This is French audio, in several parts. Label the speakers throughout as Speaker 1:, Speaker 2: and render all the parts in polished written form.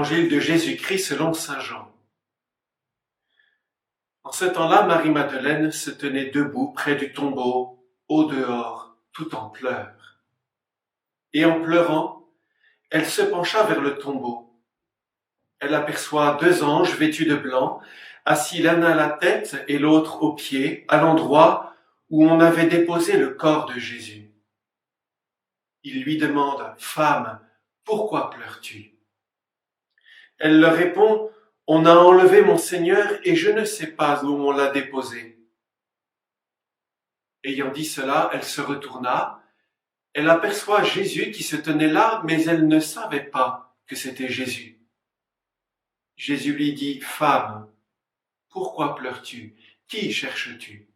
Speaker 1: Évangile de Jésus-Christ selon saint Jean. En ce temps-là, Marie-Madeleine se tenait debout près du tombeau, au dehors, tout en pleurs. Et en pleurant, elle se pencha vers le tombeau. Elle aperçoit 2 anges vêtus de blanc, assis l'un à la tête et l'autre aux pieds, à l'endroit où on avait déposé le corps de Jésus. Ils lui demandent « Femme, pourquoi pleures-tu » Elle leur répond « On a enlevé mon Seigneur et je ne sais pas où on l'a déposé. » Ayant dit cela, elle se retourna. Elle aperçoit Jésus qui se tenait là, mais elle ne savait pas que c'était Jésus. Jésus lui dit « Femme, pourquoi pleures-tu? Qui cherches-tu »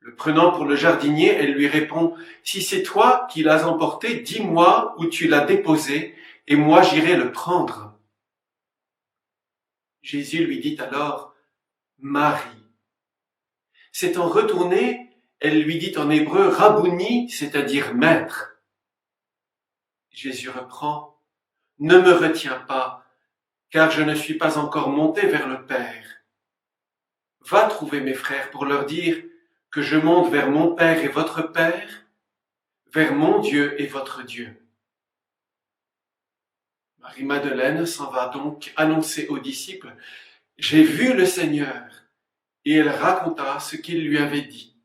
Speaker 1: Le prenant pour le jardinier, elle lui répond « Si c'est toi qui l'as emporté, dis-moi où tu l'as déposé, et moi j'irai le prendre. » Jésus lui dit alors « Marie ». S'étant retournée, elle lui dit en hébreu « Rabouni », c'est-à-dire « maître ». Jésus reprend « Ne me retiens pas, car je ne suis pas encore monté vers le Père. Va trouver mes frères pour leur dire que je monte vers mon Père et votre Père, vers mon Dieu et votre Dieu. » Marie-Madeleine s'en va donc annoncer aux disciples « J'ai vu le Seigneur » et elle raconta ce qu'il lui avait dit.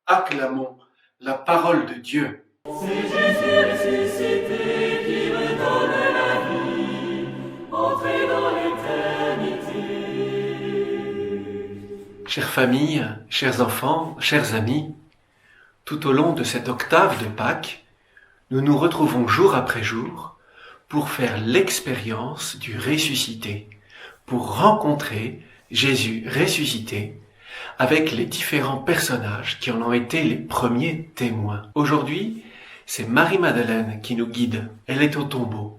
Speaker 1: Acclamons la parole de Dieu.
Speaker 2: C'est Jésus ressuscité qui me donne la vie, entré dans l'éternité.
Speaker 1: Chères familles, chers enfants, chers amis, tout au long de cette octave de Pâques, nous nous retrouvons jour après jour pour faire l'expérience du ressuscité, pour rencontrer Jésus ressuscité avec les différents personnages qui en ont été les premiers témoins. Aujourd'hui, c'est Marie-Madeleine qui nous guide. Elle est au tombeau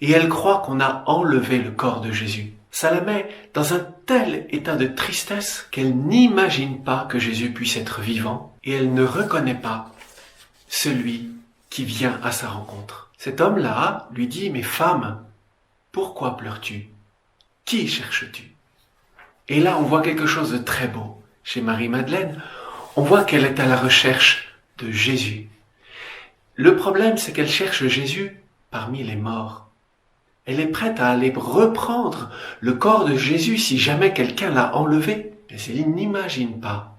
Speaker 1: et elle croit qu'on a enlevé le corps de Jésus. Ça la met dans un tel état de tristesse qu'elle n'imagine pas que Jésus puisse être vivant et elle ne reconnaît pas celui qui vient à sa rencontre. Cet homme-là lui dit « Mais femme, pourquoi pleures-tu? Qui cherches-tu » Et là, on voit quelque chose de très beau. Chez Marie-Madeleine, on voit qu'elle est à la recherche de Jésus. Le problème, c'est qu'elle cherche Jésus parmi les morts. Elle est prête à aller reprendre le corps de Jésus si jamais quelqu'un l'a enlevé. Mais elle n'imagine pas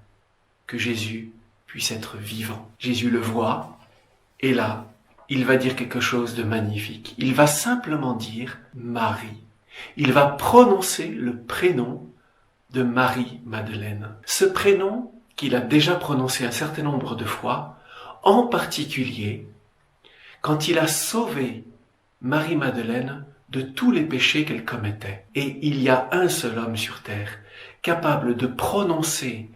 Speaker 1: que Jésus puisse être vivant. Jésus le voit, et là, il va dire quelque chose de magnifique. Il va simplement dire « Marie ». Il va prononcer le prénom de Marie-Madeleine. Ce prénom qu'il a déjà prononcé un certain nombre de fois, en particulier quand il a sauvé Marie-Madeleine de tous les péchés qu'elle commettait. Et il y a un seul homme sur terre capable de prononcer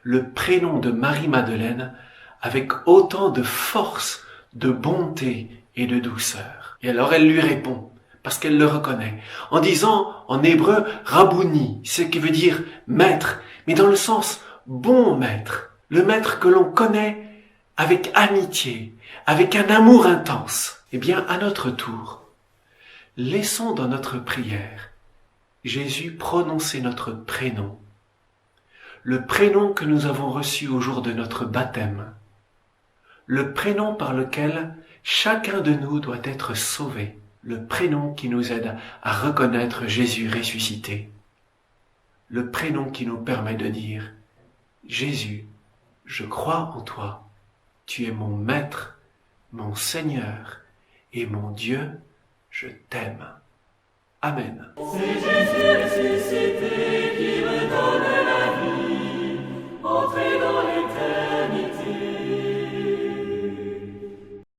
Speaker 1: le prénom de Marie-Madeleine avec autant de force, de bonté et de douceur. Et alors elle lui répond, parce qu'elle le reconnaît, en disant en hébreu « Rabouni », ce qui veut dire « maître », mais dans le sens « bon maître », le maître que l'on connaît avec amitié, avec un amour intense. Eh bien, à notre tour, laissons dans notre prière Jésus prononcer notre prénom, le prénom que nous avons reçu au jour de notre baptême, le prénom par lequel chacun de nous doit être sauvé, le prénom qui nous aide à reconnaître Jésus ressuscité, le prénom qui nous permet de dire « Jésus, je crois en toi, tu es mon Maître, mon Seigneur et mon Dieu, je t'aime. » Amen.
Speaker 2: C'est Jésus ressuscité qui me